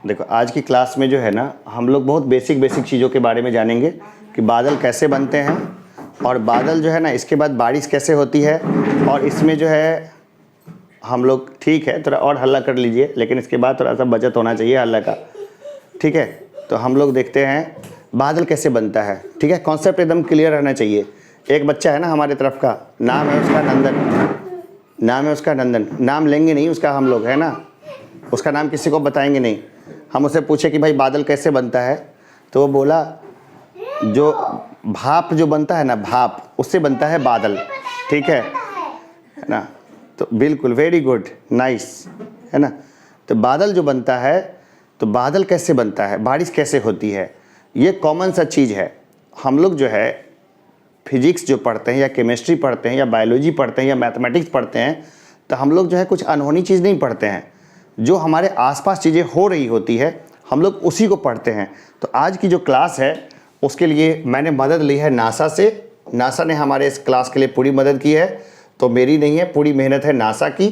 देखो आज की क्लास में जो है ना हम लोग बहुत बेसिक बेसिक चीज़ों के बारे में जानेंगे कि बादल कैसे बनते हैं और बादल जो है ना इसके बाद बारिश कैसे होती है। और इसमें जो है हम लोग ठीक है थोड़ा और हल्ला कर लीजिए, लेकिन इसके बाद थोड़ा सा बचत होना चाहिए हल्ला का, ठीक है। तो हम लोग देखते हैं बादल कैसे बनता है, ठीक है। कॉन्सेप्ट एकदम क्लियर रहना चाहिए। एक बच्चा है ना हमारे तरफ का, नाम है उसका नंदन, नाम लेंगे नहीं उसका हम लोग, है ना, उसका नाम किसी को बताएंगे नहीं। हम उससे पूछे कि भाई बादल कैसे बनता है, तो वो बोला जो भाप जो बनता है ना, भाप, उससे बनता है बादल, ठीक है ना। तो बिल्कुल वेरी गुड, नाइस, है ना। तो बादल जो बनता है, तो बादल कैसे बनता है, बारिश कैसे होती है, ये कॉमन सा चीज़ है। हम लोग जो है फिजिक्स जो पढ़ते हैं या केमिस्ट्री पढ़ते हैं या बायोलॉजी पढ़ते हैं या मैथमेटिक्स पढ़ते हैं, तो हम लोग जो है कुछ अनहोनी चीज़ नहीं पढ़ते हैं। जो हमारे आसपास चीज़ें हो रही होती है हम लोग उसी को पढ़ते हैं। तो आज की जो क्लास है उसके लिए मैंने मदद ली है नासा से। नासा ने हमारे इस क्लास के लिए पूरी मदद की है, तो मेरी नहीं है, पूरी मेहनत है नासा की।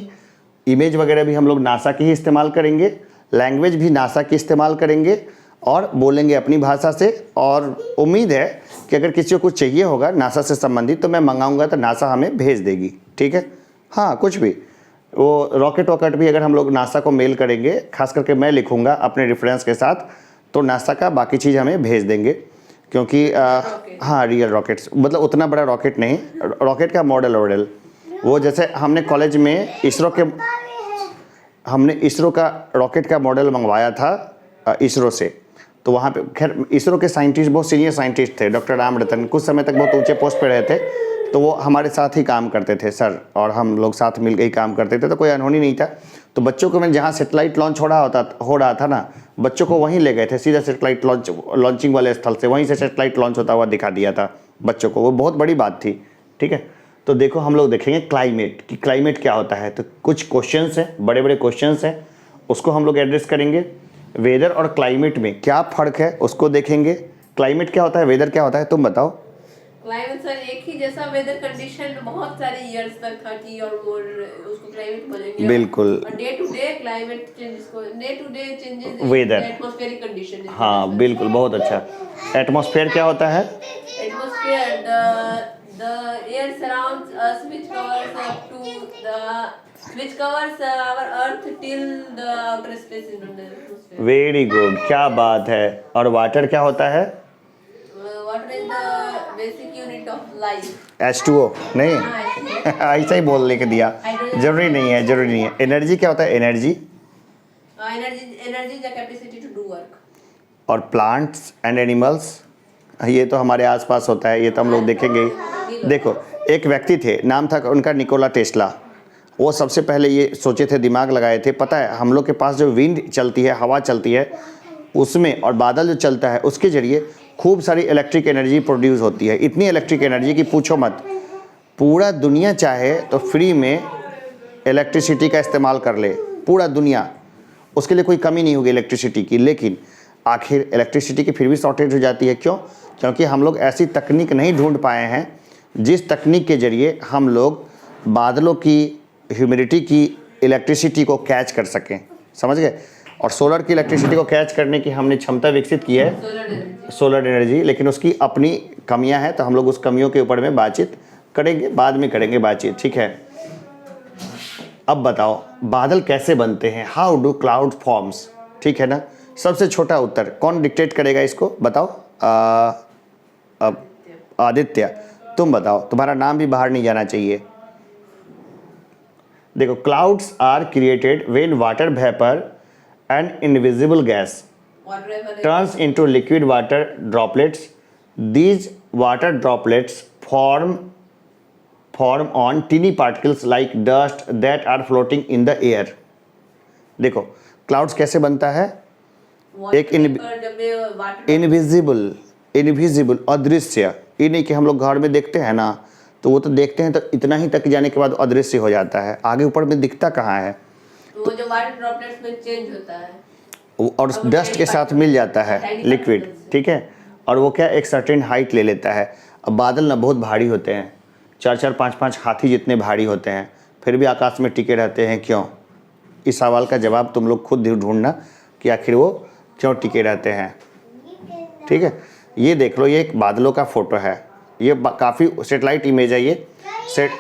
इमेज वगैरह भी हम लोग नासा की ही इस्तेमाल करेंगे, लैंग्वेज भी नासा की इस्तेमाल करेंगे और बोलेंगे अपनी भाषा से। और उम्मीद है कि अगर किसी को कुछ चाहिए होगा नासा से संबंधित तो मैं मंगाऊंगा तो नासा हमें भेज देगी, ठीक है। हाँ, कुछ भी वो रॉकेट वॉकेट भी अगर हम लोग नासा को मेल करेंगे, खास करके मैं लिखूंगा अपने रेफरेंस के साथ, तो नासा का बाकी चीज़ हमें भेज देंगे। क्योंकि हाँ, रियल रॉकेट्स मतलब उतना बड़ा रॉकेट नहीं, रॉकेट का मॉडल वो जैसे हमने कॉलेज में इसरो का रॉकेट का मॉडल मंगवाया था इसरो से। तो वहाँ पे खैर इसरो के साइंटिस्ट बहुत सीनियर साइंटिस्ट थे, डॉक्टर राम रतन, कुछ समय तक बहुत ऊंचे पोस्ट पे रहे थे। तो वो हमारे साथ ही काम करते थे सर, और हम लोग साथ मिल के ही काम करते थे, तो कोई अनहोनी नहीं था। तो बच्चों को मैंने जहाँ सेटेलाइट लॉन्च हो रहा था ना, बच्चों को वहीं ले गए थे, सीधा सेटेलाइट लॉन्चिंग वाले स्थल से वहीं से सेटेलाइट लॉन्च होता हुआ दिखा दिया था बच्चों को। वो बहुत बड़ी बात थी, ठीक है। तो देखो हम लोग देखेंगे क्लाइमेट कि क्लाइमेट क्या होता है। तो कुछ क्वेश्चंस हैं, बड़े बड़े क्वेश्चंस हैं, उसको हम लोग एड्रेस करेंगे। वेदर और क्लाइमेट में क्या फ़र्क है उसको देखेंगे। क्लाइमेट क्या होता है, वेदर क्या होता है, तुम बताओ। क्लाइमेट सर एक ही जैसा वेदर कंडीशन बहुत सारे इयर्स तक था कि और वो उसको क्लाइमेट बोलेंगे। बिल्कुल। और day to day climate changes को, day to day changes weather, atmospheric condition. हाँ बिल्कुल, बहुत अच्छा। एटमॉस्फेयर क्या होता है? Atmosphere the air surrounds us which covers our earth till the outer space in the atmosphere. Very good, क्या बात है। और वाटर क्या होता है? Water is the basic unit of life. H2O नहीं ऐसा ही बोलने के दिया, जरूरी नहीं है। एनर्जी क्या होता है? Energy Energy is the capacity to do work. और प्लांट्स एंड एनिमल्स, ये तो हमारे आसपास होता है, ये तो हम लोग देखेंगे ही। देखो एक व्यक्ति थे, नाम था उनका निकोला टेस्ला। वो सबसे पहले ये सोचे थे, दिमाग लगाए थे, पता है हम लोग के पास जो विंड चलती है, हवा चलती है उसमें, और बादल जो चलता है उसके जरिए खूब सारी इलेक्ट्रिक एनर्जी प्रोड्यूस होती है। इतनी इलेक्ट्रिक एनर्जी कि पूछो मत। पूरा दुनिया चाहे तो फ्री में इलेक्ट्रिसिटी का इस्तेमाल कर ले, पूरा दुनिया, उसके लिए कोई कमी नहीं होगी इलेक्ट्रिसिटी की। लेकिन आखिर इलेक्ट्रिसिटी की फिर भी शॉर्टेज हो जाती है। क्यों? क्योंकि हम लोग ऐसी तकनीक नहीं ढूंढ पाए हैं जिस तकनीक के जरिए हम लोग बादलों की, ह्यूमिडिटी की इलेक्ट्रिसिटी को कैच कर सकें, समझ गए। और सोलर की इलेक्ट्रिसिटी को कैच करने की हमने क्षमता विकसित की है, सोलर एनर्जी, लेकिन उसकी अपनी कमियां हैं। तो हम लोग उस कमियों के ऊपर में बातचीत करेंगे, बाद में करेंगे बातचीत, ठीक है। अब बताओ बादल कैसे बनते हैं, हाउ डू क्लाउड फॉर्म्स, ठीक है ना। सबसे छोटा उत्तर कौन डिक्टेट करेगा इसको, बताओ। आदित्य, तुम बताओ, तुम्हारा नाम भी बाहर नहीं जाना चाहिए। देखो clouds are created when water vapour and invisible gas turns into liquid water droplets. These water droplets form on teeny particles like dust that are floating in the air. देखो क्लाउड्स कैसे बनता है, एक इनविजिबल अदृश्य, ये नहीं कि हम लोग घर में देखते हैं ना, तो वो तो देखते हैं तो इतना ही तक जाने के बाद अदृश्य हो जाता है, आगे ऊपर में दिखता कहाँ है। वो जो वाटर ड्रॉपलेट्स में चेंज होता है और डस्ट के साथ मिल जाता है लिक्विड, ठीक है। और वो क्या एक सर्टेन हाइट ले लेता है। अब बादल ना बहुत भारी होते हैं, 4-4, 5-5 हाथी जितने भारी होते हैं, फिर भी आकाश में टिके रहते हैं। क्यों? इस सवाल का जवाब तुम लोग खुद ढूंढना कि आखिर वो क्यों टिके रहते हैं। ठीक है, ये देख लो, ये एक बादलों का फोटो है, ये काफ़ी सेटेलाइट इमेज है ये सेट।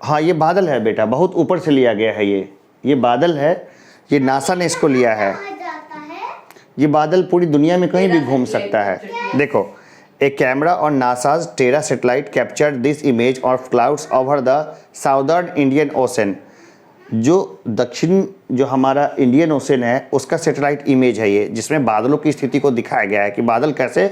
हाँ ये बादल है बेटा, बहुत ऊपर से लिया गया है ये बादल है, ये नासा ने इसको लिया है। ये बादल पूरी दुनिया में कहीं भी घूम सकता है। देखो, ए कैमरा और NASA's Terra satellite captured this image of clouds over the southern Indian Ocean. जो दक्षिण जो हमारा इंडियन ओशन है उसका सैटेलाइट इमेज है ये, जिसमें बादलों की स्थिति को दिखाया गया है कि बादल कैसे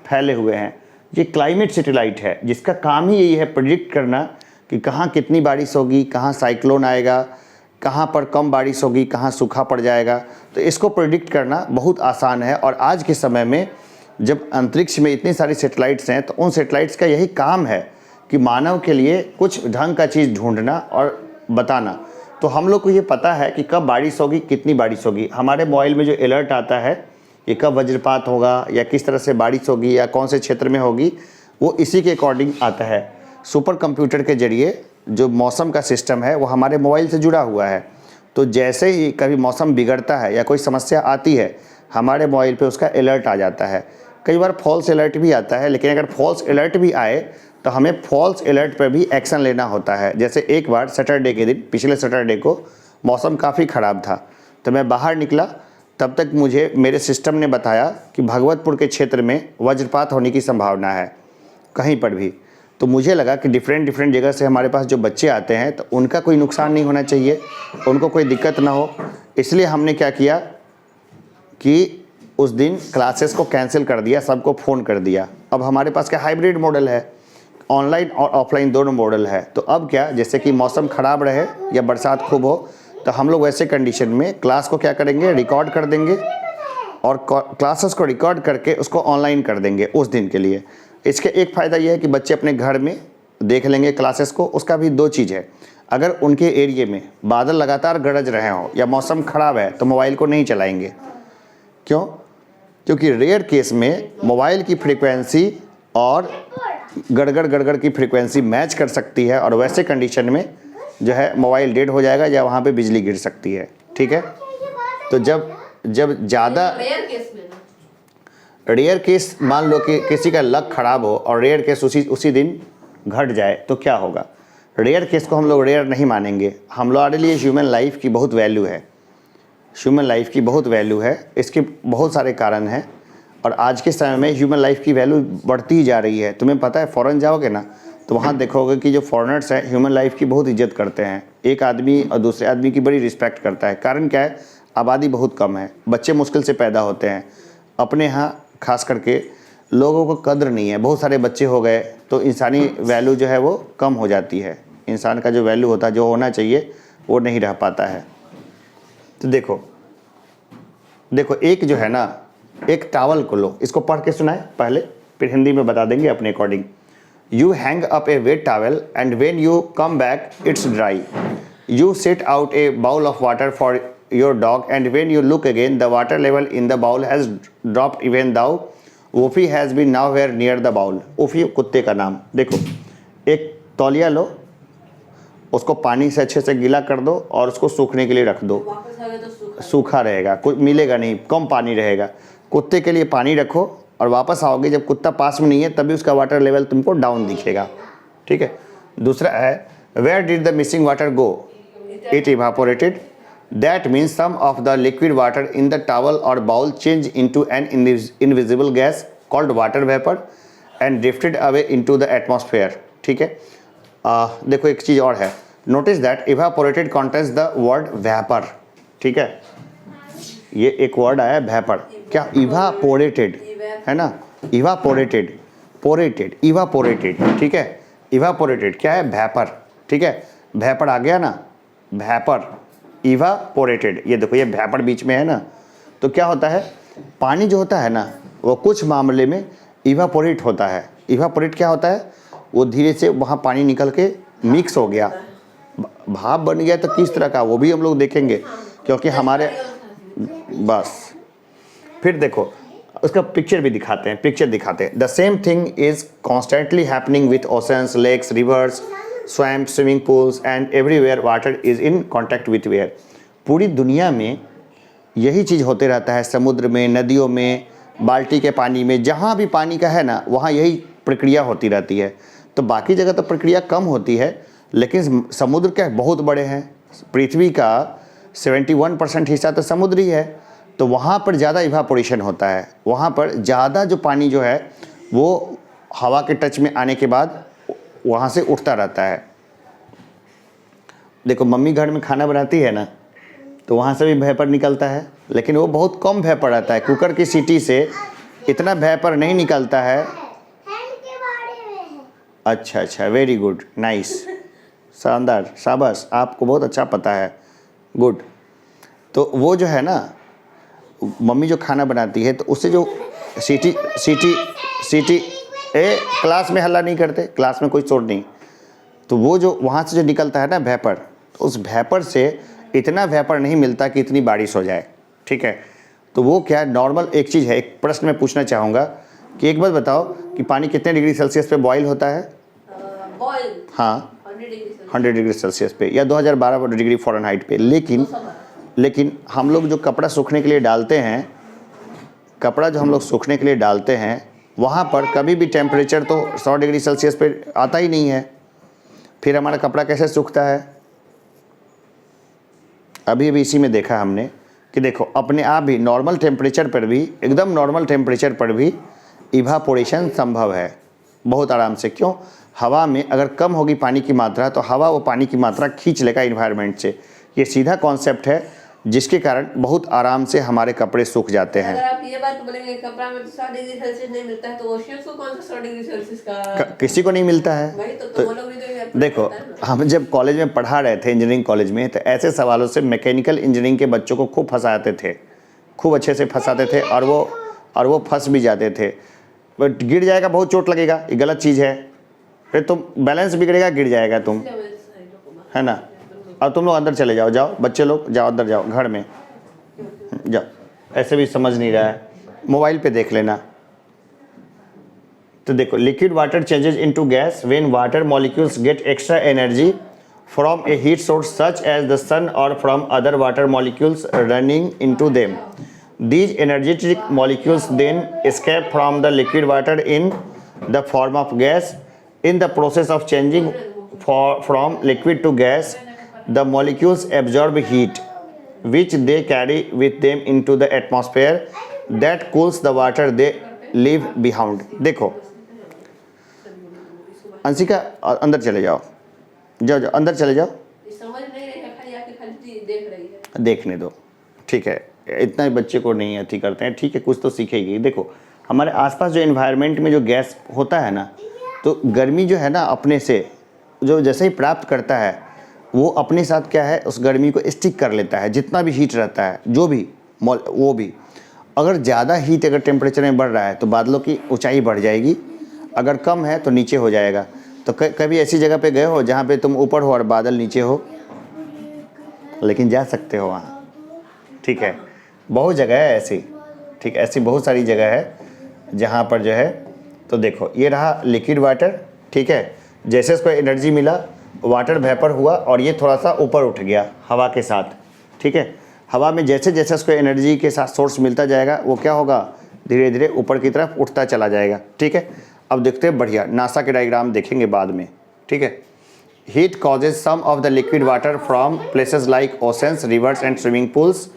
फैले हुए हैं। ये क्लाइमेट सैटेलाइट है जिसका काम ही यही है प्रेडिक्ट करना कि कहाँ कितनी बारिश होगी, कहाँ साइक्लोन आएगा, कहाँ पर कम बारिश होगी, कहाँ सूखा पड़ जाएगा। तो इसको प्रेडिक्ट करना बहुत आसान है। और आज के समय में जब अंतरिक्ष में इतनी सारी सैटेलाइट्स हैं तो उन सैटेलाइट्स का यही काम है कि मानव के लिए कुछ ढंग का चीज़ ढूंढना और बताना। तो हम लोग को ये पता है कि कब बारिश होगी, कितनी बारिश होगी। हमारे मोबाइल में जो अलर्ट आता है कि कब वज्रपात होगा या किस तरह से बारिश होगी या कौन से क्षेत्र में होगी, वो इसी के अकॉर्डिंग आता है। सुपर कंप्यूटर के ज़रिए जो मौसम का सिस्टम है वो हमारे मोबाइल से जुड़ा हुआ है। तो जैसे ही कभी मौसम बिगड़ता है या कोई समस्या आती है, हमारे मोबाइल पे उसका अलर्ट आ जाता है। कई बार फॉल्स अलर्ट भी आता है, लेकिन अगर फॉल्स अलर्ट भी आए तो हमें फॉल्स अलर्ट पर भी एक्शन लेना होता है। जैसे एक बार सैटरडे के दिन, पिछले सैटरडे को मौसम काफ़ी ख़राब था, तो मैं बाहर निकला, तब तक मुझे मेरे सिस्टम ने बताया कि भगवतपुर के क्षेत्र में वज्रपात होने की संभावना है कहीं पर भी। तो मुझे लगा कि डिफरेंट जगह से हमारे पास जो बच्चे आते हैं तो उनका कोई नुकसान नहीं होना चाहिए, उनको कोई दिक्कत ना हो। इसलिए हमने क्या किया कि उस दिन क्लासेस को कैंसिल कर दिया, सबको फ़ोन कर दिया। अब हमारे पास क्या हाइब्रिड मॉडल है, ऑनलाइन और ऑफलाइन दोनों मॉडल है। तो अब क्या, जैसे कि मौसम ख़राब रहे या बरसात खूब हो, तो हम लोग वैसे कंडीशन में क्लास को क्या करेंगे, रिकॉर्ड कर देंगे और क्लासेस को रिकॉर्ड करके उसको ऑनलाइन कर देंगे उस दिन के लिए। इसके एक फ़ायदा ये है कि बच्चे अपने घर में देख लेंगे क्लासेस को। उसका भी दो चीज़ है, अगर उनके एरिए में बादल लगातार गरज रहे हों या मौसम ख़राब है तो मोबाइल को नहीं चलाएंगे। क्यों? क्योंकि रेयर केस में मोबाइल की फ्रीक्वेंसी और गड़गड़ की फ्रीक्वेंसी मैच कर सकती है और वैसे कंडीशन में जो है मोबाइल डेड हो जाएगा या वहाँ पे बिजली गिर सकती है। ठीक है, तो जब ज़्यादा रेयर केस मान लो कि किसी का लक ख़राब हो और रेयर केस उसी दिन घट जाए तो क्या होगा। रेयर केस को हम लोग रेयर नहीं मानेंगे। हम लोगों के लिए ह्यूमन लाइफ की बहुत वैल्यू है, ह्यूमन लाइफ की बहुत वैल्यू है। इसके बहुत सारे कारण हैं और आज के समय में ह्यूमन लाइफ की वैल्यू बढ़ती ही जा रही है। तुम्हें पता है, फ़ॉरेन जाओगे ना तो वहाँ देखोगे कि जो फॉरेनर्स हैं ह्यूमन लाइफ की बहुत इज्जत करते हैं। एक आदमी और दूसरे आदमी की बड़ी रिस्पेक्ट करता है। कारण क्या है, आबादी बहुत कम है, बच्चे मुश्किल से पैदा होते हैं। अपने यहाँ खास करके लोगों को कद्र नहीं है, बहुत सारे बच्चे हो गए तो इंसानी वैल्यू जो है वो कम हो जाती है। इंसान का जो वैल्यू होता है, जो होना चाहिए, वो नहीं रह पाता है। तो देखो एक जो है ना, एक टावल को लो, इसको पढ़ के सुनाए पहले, फिर हिंदी में बता देंगे अपने according. You hang up a wet towel and when you come back it's dry. You set out a bowl of water for your dog and when you look again the water level in the bowl has dropped even though Woofy has been nowhere near the bowl. Woofy कुत्ते का नाम। देखो, एक तौलिया लो, उसको पानी से अच्छे से गीला कर दो और उसको सूखने के लिए रख दो। तो सूखा रहेगा, कुछ मिलेगा नहीं, कम पानी रहेगा। कुत्ते के लिए पानी रखो और वापस आओगे जब कुत्ता पास में नहीं है तभी उसका वाटर लेवल तुमको डाउन दिखेगा। ठीक है। दूसरा है, where did the missing water go, it evaporated. That means some of the liquid water in the towel और bowl change into an invisible gas called water vapour and drifted away into the atmosphere. ठीक है। देखो एक चीज़ और है, notice that evaporated contains the word vapour. ठीक है, ये एक वर्ड आया वेपर, क्या इवापोरेटेड है ना, इवापोरेटेड, पोरेटेड, इवापोरेटेड। ठीक है, इवापोरेटेड क्या है, वेपर। ठीक है, वेपर आ गया ना, वेपर, इवापोरेटेड। ये देखो, ये वेपर बीच में है ना, तो क्या होता है, पानी जो होता है ना वो कुछ मामले में इवापोरेट होता है। इवापोरेट क्या होता है, वो धीरे से वहाँ पानी निकल के मिक्स हो गया, भाप बन गया। तो किस तरह का, वो भी हम लोग देखेंगे, क्योंकि हमारे बस। फिर देखो उसका पिक्चर भी दिखाते हैं, पिक्चर दिखाते हैं। The same thing is constantly happening with oceans, lakes, rivers, swamp, swimming pools and everywhere water is in contact with air. पूरी दुनिया में यही चीज़ होते रहता है, समुद्र में, नदियों में, बाल्टी के पानी में, जहाँ भी पानी का है ना वहाँ यही प्रक्रिया होती रहती है। तो बाकी जगह तो प्रक्रिया कम होती है, लेकिन समुद्र के बहुत बड़े हैं। पृथ्वी का 71% हिस्सा तो समुद्र ही है, तो वहाँ पर ज़्यादा इवापोरेशन होता है। वहाँ पर ज़्यादा जो पानी जो है वो हवा के टच में आने के बाद वहाँ से उठता रहता है। देखो मम्मी घर में खाना बनाती है ना, तो वहाँ से भी वेपर निकलता है, लेकिन वो बहुत कम वेपर आता है। कुकर की सीटी से इतना वेपर नहीं निकलता है। अच्छा, वेरी गुड, नाइस, शानदार, शाबाश, आपको बहुत अच्छा पता है, गुड। तो वो जो है ना, मम्मी जो खाना बनाती है तो उससे जो सीटी क्लास में हल्ला नहीं करते, क्लास में कोई शोर नहीं। तो वो जो वहाँ से जो निकलता है ना वेपर, तो उस वेपर से इतना वेपर नहीं मिलता कि इतनी बारिश हो जाए, ठीक है। तो वो क्या नॉर्मल एक चीज़ है। एक प्रश्न मैं पूछना चाहूँगा कि एक बात बताओ कि पानी कितने डिग्री सेल्सियस पे बॉयल होता है? हाँ, 100 डिग्री सेल्सियस पे या 2012 डिग्री फ़ारेनहाइट पे। लेकिन हम लोग जो कपड़ा सूखने के लिए डालते हैं, वहाँ पर कभी भी टेम्परेचर तो 100 डिग्री सेल्सियस पे आता ही नहीं है। फिर हमारा कपड़ा कैसे सूखता है? अभी इसी में देखा हमने कि देखो अपने आप ही नॉर्मल टेम्परेचर पर भी, एकदम नॉर्मल टेम्परेचर पर भी इवापोरेशन संभव है बहुत आराम से। क्यों? हवा में अगर कम होगी पानी की मात्रा तो हवा वो पानी की मात्रा खींच लेगा इन्वायरमेंट से। ये सीधा कॉन्सेप्ट है, जिसके कारण बहुत आराम से हमारे कपड़े सूख जाते हैं। अगर आप ये बात बोलेंगे कपड़ा में 100 डिग्री सेल्सियस नहीं मिलता है, तो ओशियंस को कौन सा 100 डिग्री सेल्सियस का किसी को नहीं मिलता है। वही तो वो लोग भी तो देखो हम जब कॉलेज में पढ़ा रहे थे, इंजीनियरिंग कॉलेज में, तो ऐसे सवालों से मैकेनिकल इंजीनियरिंग के बच्चों को खूब फंसाते थे, खूब अच्छे से फंसाते थे, और वो फंस भी जाते थे। बट गिर जाएगा, बहुत चोट लगेगा, ये गलत चीज़ है, फिर तुम बैलेंस बिगड़ेगा, गिर जाएगा तुम, है ना। अब तुम लोग अंदर चले जाओ, बच्चे लोग जाओ, अंदर जाओ, घर में जाओ। ऐसे भी समझ नहीं रहा है, मोबाइल पे देख लेना। तो देखो, liquid water changes into gas when water molecules get extra energy from a heat source such as the sun और from other water molecules running into them. These energetic molecules then escape from the liquid water in the form of gas. In the process of changing from liquid to gas, the molecules absorb heat, which they carry with them into the atmosphere. That cools the water they leave behind. देखो अंशिका, अंदर चले जाओ, जाओ अंदर चले जाओ। समझ नहीं रही है, खाली देख रही है। देखने दो, ठीक है, इतना ही बच्चे को नहीं अथी करते हैं, ठीक है, कुछ तो सीखेगी। देखो हमारे आसपास जो एनवायरनमेंट में जो गैस होता है ना, तो गर्मी जो है ना अपने से जो जैसे ही प्राप्त करता है, वो अपने साथ क्या है, उस गर्मी को स्टिक कर लेता है। जितना भी हीट रहता है, जो भी वो भी, अगर ज़्यादा हीट अगर टेम्परेचर में बढ़ रहा है तो बादलों की ऊंचाई बढ़ जाएगी, अगर कम है तो नीचे हो जाएगा। तो कभी ऐसी जगह पे गए हो जहाँ पे तुम ऊपर हो और बादल नीचे हो? लेकिन जा सकते हो वहाँ, ठीक है। बहुत जगह है ऐसी, ठीक, ऐसी बहुत सारी जगह है जहाँ पर जो है। तो देखो ये रहा लिक्विड वाटर, ठीक है। जैसे इसको एनर्जी मिला, वाटर वेपर हुआ और ये थोड़ा सा ऊपर उठ गया हवा के साथ, ठीक है। हवा में जैसे जैसे उसको एनर्जी के साथ सोर्स मिलता जाएगा, वो क्या होगा, धीरे धीरे ऊपर की तरफ उठता चला जाएगा, ठीक है। अब देखते हैं, बढ़िया नासा के डायग्राम देखेंगे बाद में, ठीक है। Heat causes some of the liquid water from places like oceans, rivers and swimming pools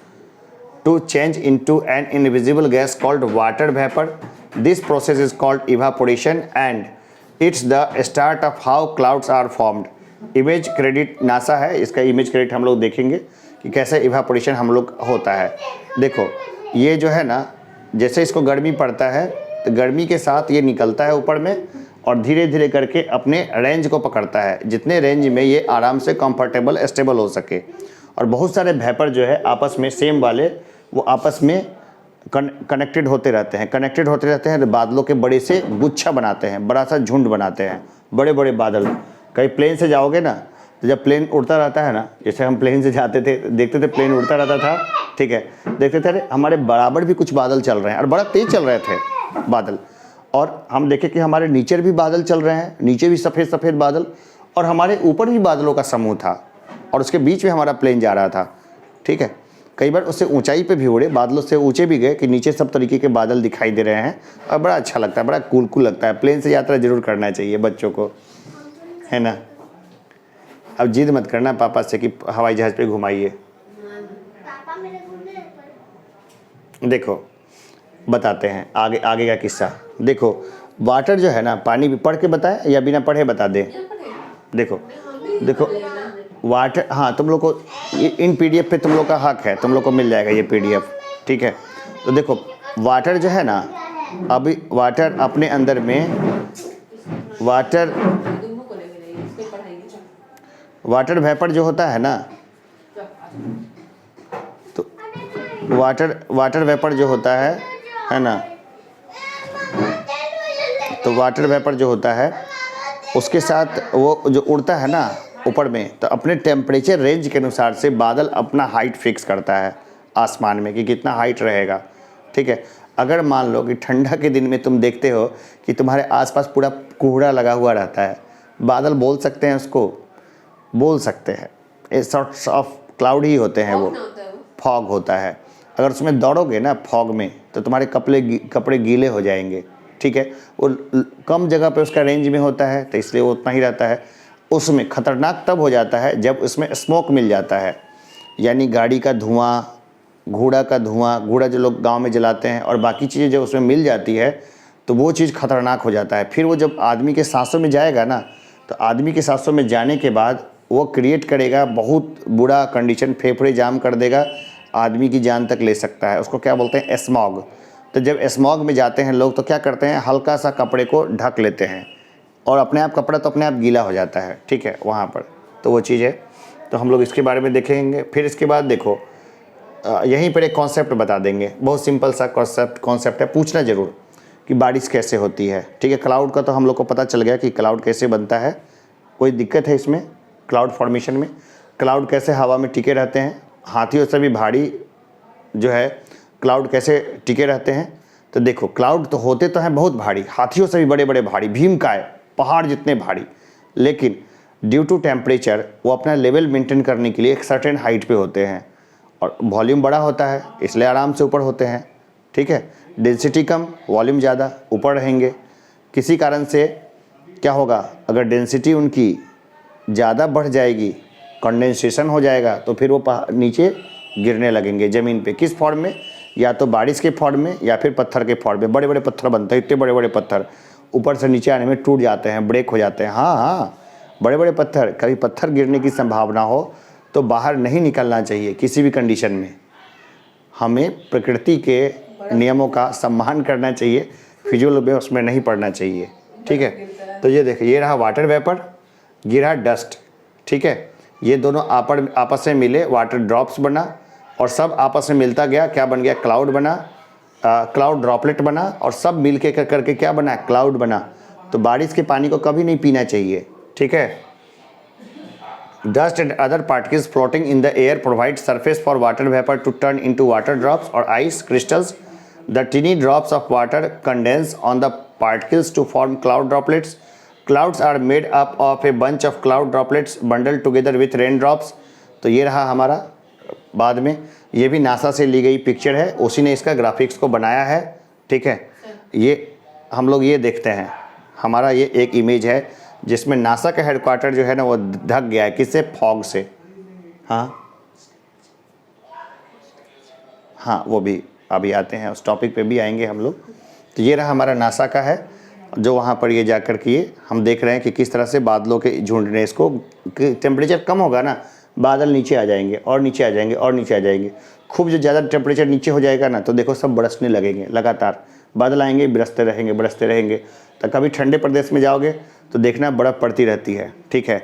to change into an invisible gas called water vapor. This process is called evaporation and it's the start of how clouds are formed. Image credit NASA है, इसका image credit हम लोग देखेंगे कि कैसे evaporation हम लोग होता है। देखो ये जो है ना, जैसे इसको गर्मी पड़ता है तो गर्मी के साथ ये निकलता है ऊपर में और धीरे धीरे करके अपने रेंज को पकड़ता है, जितने रेंज में ये आराम से कंफर्टेबल स्टेबल हो सके। और बहुत सारे वेपर जो है आपस में सेम वाले, वो आपस में कनेक्टेड होते रहते हैं, तो बादलों के बड़े से गुच्छा बनाते हैं, बड़ा सा झुंड बनाते हैं, बड़े बड़े बादल। कहीं प्लेन से जाओगे ना, तो जब प्लेन उड़ता रहता है ना, जैसे हम प्लेन से जाते थे, देखते थे प्लेन उड़ता रहता था, ठीक है, देखते थे अरे हमारे बराबर भी कुछ बादल चल रहे हैं और बड़ा तेज चल रहे थे बादल। और हम देखे कि हमारे नीचे भी बादल चल रहे हैं, नीचे भी सफ़ेद सफ़ेद बादल, और हमारे ऊपर भी बादलों का समूह था और उसके बीच में हमारा प्लेन जा रहा था। ठीक है। कई बार उससे ऊंचाई पे भी उड़े, बादलों से ऊंचे भी गए कि नीचे सब तरीके के बादल दिखाई दे रहे हैं और बड़ा अच्छा लगता है, बड़ा कूल कूल लगता है। प्लेन से यात्रा जरूर करना चाहिए बच्चों को, है ना। अब जिद मत करना पापा से कि हवाई जहाज़ पे घुमाइए। देखो बताते हैं आगे आगे का किस्सा। देखो वाटर जो है ना, पानी भी पढ़ के बताए या बिना पढ़े बता दें? देखो देखो वाटर, हाँ तुम लोग को इन पीडीएफ पे तुम लोग का हक है, तुम लोग को मिल जाएगा ये पीडीएफ, ठीक है। तो देखो वाटर जो है ना, अभी वाटर अपने अंदर में वाटर वेपर जो होता है ना, तो वाटर वेपर जो होता है ना, तो वाटर वेपर जो होता है उसके साथ वो जो उड़ता है ना ऊपर में, तो अपने टेम्परेचर रेंज के अनुसार से बादल अपना हाइट फिक्स करता है आसमान में कि कितना हाइट रहेगा, ठीक है। अगर मान लो कि ठंडा के दिन में तुम देखते हो कि तुम्हारे आसपास पूरा कोहरा लगा हुआ रहता है, बादल बोल सकते हैं उसको, बोल सकते हैं, ये सॉर्ट्स ऑफ क्लाउड ही होते हैं, वो फॉग होता है। अगर उसमें दौड़ोगे ना फॉग में तो तुम्हारे कपड़े गीले हो जाएंगे, ठीक है। वो कम जगह पे उसका रेंज में होता है तो इसलिए वो उतना ही रहता है। उसमें ख़तरनाक तब हो जाता है जब उसमें स्मोक मिल जाता है, यानी गाड़ी का धुआं, घोड़ा का धुआं, घोड़ा जो लोग गांव में जलाते हैं और बाकी चीज़ें जब उसमें मिल जाती है तो वो चीज़ ख़तरनाक हो जाता है। फिर वो जब आदमी के सांसों में जाएगा ना, तो आदमी के सांसों में जाने के बाद वो क्रिएट करेगा बहुत बुरा कंडीशन, फेफड़े जाम कर देगा, आदमी की जान तक ले सकता है। उसको क्या बोलते हैं? स्मॉग। तो जब स्मॉग में जाते हैं लोग तो क्या करते हैं, हल्का सा कपड़े को ढक लेते हैं और अपने आप कपड़ा तो अपने आप गीला हो जाता है, ठीक है, वहाँ पर। तो वो चीज़ है, तो हम लोग इसके बारे में देखेंगे। फिर इसके बाद देखो यहीं पर एक कॉन्सेप्ट बता देंगे, बहुत सिंपल सा कॉन्सेप्ट है, पूछना ज़रूर कि बारिश कैसे होती है, ठीक है। क्लाउड का तो हम लोग को पता चल गया कि क्लाउड कैसे बनता है, कोई दिक्कत है इसमें? क्लाउड फॉर्मेशन में क्लाउड कैसे हवा में टिके रहते हैं, हाथियों से भी भारी जो है क्लाउड कैसे टिके रहते हैं। तो देखो क्लाउड तो होते तो हैं बहुत भारी, हाथियों से भी बड़े बड़े भारी, भीमकाय पहाड़ जितने भारी, लेकिन ड्यू टू टेम्परेचर वो अपना लेवल मेंटेन करने के लिए एक सर्टेन हाइट पे होते हैं और वॉल्यूम बड़ा होता है इसलिए आराम से ऊपर होते हैं, ठीक है। डेंसिटी कम, वॉल्यूम ज़्यादा, ऊपर रहेंगे। किसी कारण से क्या होगा, अगर डेंसिटी उनकी ज़्यादा बढ़ जाएगी, कंडेंसेशन हो जाएगा, तो फिर वो नीचे गिरने लगेंगे ज़मीन पे। किस फॉर्म में? या तो बारिश के फॉर्म में या फिर पत्थर के फॉर्म में। बड़े बड़े पत्थर बनते हैं, इतने बड़े बड़े पत्थर ऊपर से नीचे आने में टूट जाते हैं, ब्रेक हो जाते हैं। हाँ हाँ, बड़े बड़े पत्थर, कभी पत्थर गिरने की संभावना हो तो बाहर नहीं निकलना चाहिए किसी भी कंडीशन में। हमें प्रकृति के नियमों का सम्मान करना चाहिए, फिजूल में उसमें नहीं पड़ना चाहिए, ठीक है। तो ये देखिए, ये रहा वाटर वेपर, गिरा डस्ट, ठीक है। ये दोनों आपस में मिले, वाटर ड्रॉप्स बना और सब आपस में मिलता गया, क्या बन गया? क्लाउड बना, क्लाउड ड्रॉपलेट बना और सब मिल के करके क्या बना? क्लाउड बना। तो बारिश के पानी को कभी नहीं पीना चाहिए, ठीक है। Dust and other particles floating in the air provide surface for water vapor to turn into water drops or ice crystals. The tiny drops of water condense on the particles to form cloud droplets. Clouds are made up of a bunch of cloud droplets bundled together with raindrops. तो ये रहा हमारा, बाद में ये भी NASA से ली गई पिक्चर है, उसी ने इसका ग्राफिक्स को बनाया है, ठीक है। ये हम लोग ये देखते हैं, हमारा ये एक इमेज है जिसमें नासा का हेडक्वार्टर जो है ना वो ढक गया है, किससे? फॉग से। हाँ हाँ, वो भी अभी आते हैं, उस टॉपिक पे भी आएंगे हम लोग। तो ये रहा हमारा नासा का है, जो वहाँ पर ये जाकर के हम देख रहे हैं कि किस तरह से बादलों के झुंड ने इसको, टेम्परेचर कम होगा ना, बादल नीचे आ जाएंगे और नीचे आ जाएंगे और नीचे आ जाएंगे। खूब जो ज़्यादा टेम्परेचर नीचे हो जाएगा ना, तो देखो सब बरसने लगेंगे, लगातार बादल आएंगे, बरसते रहेंगे बरसते रहेंगे। तो कभी ठंडे प्रदेश में जाओगे तो देखना बर्फ़ पड़ती रहती है, ठीक है।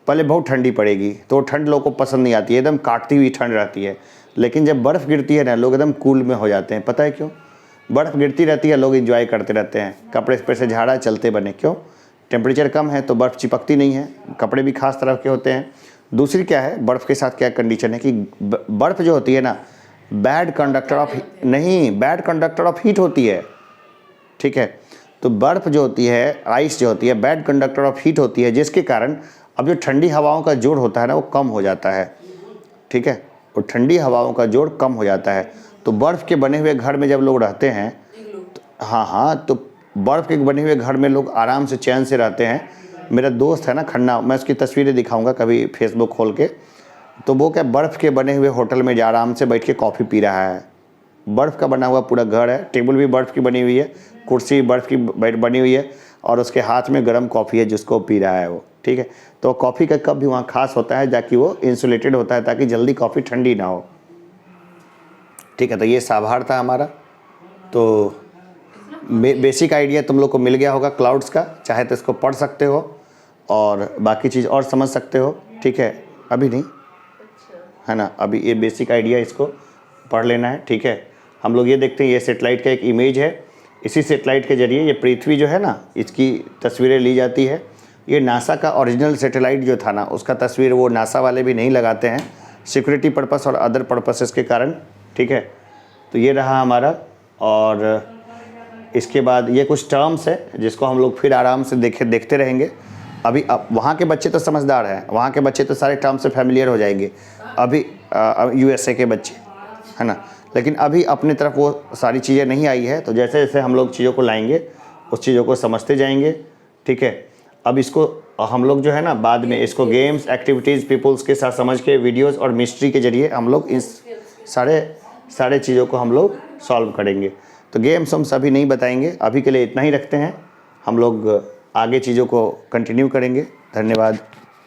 पहले बहुत ठंडी पड़ेगी तो ठंड लोगों को पसंद नहीं आती है, एकदम काटती हुई ठंड रहती है। लेकिन जब बर्फ़ गिरती है ना, लोग एकदम कूल में हो जाते हैं। पता है क्यों? बर्फ़ गिरती रहती है, लोग एंजॉय करते रहते हैं, कपड़े पे से झाड़ा चलते बने। क्यों? टेम्परेचर कम है तो बर्फ़ चिपकती नहीं है, कपड़े भी खास तरह के होते हैं। दूसरी क्या है, बर्फ़ के साथ क्या कंडीशन है कि बर्फ़ जो होती है ना, बैड कंडक्टर ऑफ हीट होती है, ठीक है। तो बर्फ़ जो होती है, आइस जो होती है, बैड कंडक्टर ऑफ हीट होती है, जिसके कारण अब जो ठंडी हवाओं का जोड़ होता है ना वो कम हो जाता है, ठीक है। और ठंडी हवाओं का जोर कम हो जाता है। तो बर्फ़ के बने हुए घर में जब लोग रहते हैं, हाँ हाँ, तो बर्फ़ के बने हुए घर में लोग आराम से चैन से रहते हैं। मेरा दोस्त है ना खन्ना, मैं उसकी तस्वीरें दिखाऊंगा कभी फेसबुक खोल के। तो वो क्या बर्फ़ के बने हुए होटल में जा आराम से बैठ के कॉफ़ी पी रहा है। बर्फ़ का बना हुआ पूरा घर है, टेबल भी बर्फ़ की बनी हुई है, कुर्सी बर्फ़ की बनी हुई है, और उसके हाथ में गर्म कॉफ़ी है जिसको पी रहा है वो, ठीक है। तो कॉफ़ी का कप भी वहाँ खास होता है ताकि वो इंसुलेटेड होता है ताकि जल्दी कॉफ़ी ठंडी ना हो, ठीक है। तो ये साभार था हमारा। तो बेसिक आइडिया तुम लोग को मिल गया होगा क्लाउड्स का, चाहे तो इसको पढ़ सकते हो और बाकी चीज़ और समझ सकते हो, ठीक है। अभी नहीं है ना, अभी ये बेसिक आइडिया इसको पढ़ लेना है, ठीक है। हम लोग ये देखते हैं, ये सेटेलाइट का एक इमेज है। इसी सेटेलाइट के ज़रिए ये पृथ्वी जो है ना, इसकी तस्वीरें ली जाती है। ये नासा का ओरिजिनल सेटेलाइट जो था ना, उसका तस्वीर वो नासा वाले भी नहीं लगाते हैं, सिक्योरिटी पर्पस और अदर पर्पसेस के कारण, ठीक है। तो ये रहा हमारा। और इसके बाद ये कुछ टर्म्स है जिसको हम लोग फिर आराम से देखते रहेंगे। अभी अब वहाँ के बच्चे तो समझदार हैं, वहाँ के बच्चे तो सारे टर्म से फैमिलियर हो जाएंगे। अभी USA के बच्चे, है ना। लेकिन अभी अपनी तरफ वो सारी चीज़ें नहीं आई है, तो जैसे जैसे हम लोग चीज़ों को लाएंगे उस चीज़ों को समझते जाएंगे, ठीक है। अब इसको हम लोग जो है ना बाद में इसको गेम्स, एक्टिविटीज़, पीपल्स के साथ समझ के वीडियोज़ और मिस्ट्री के ज़रिए हम लोग इस सारे चीज़ों को हम लोग सॉल्व करेंगे। तो गेम्स हम सभी नहीं बताएंगे, अभी के लिए इतना ही रखते हैं। हम लोग आगे चीज़ों को कंटिन्यू करेंगे। धन्यवाद।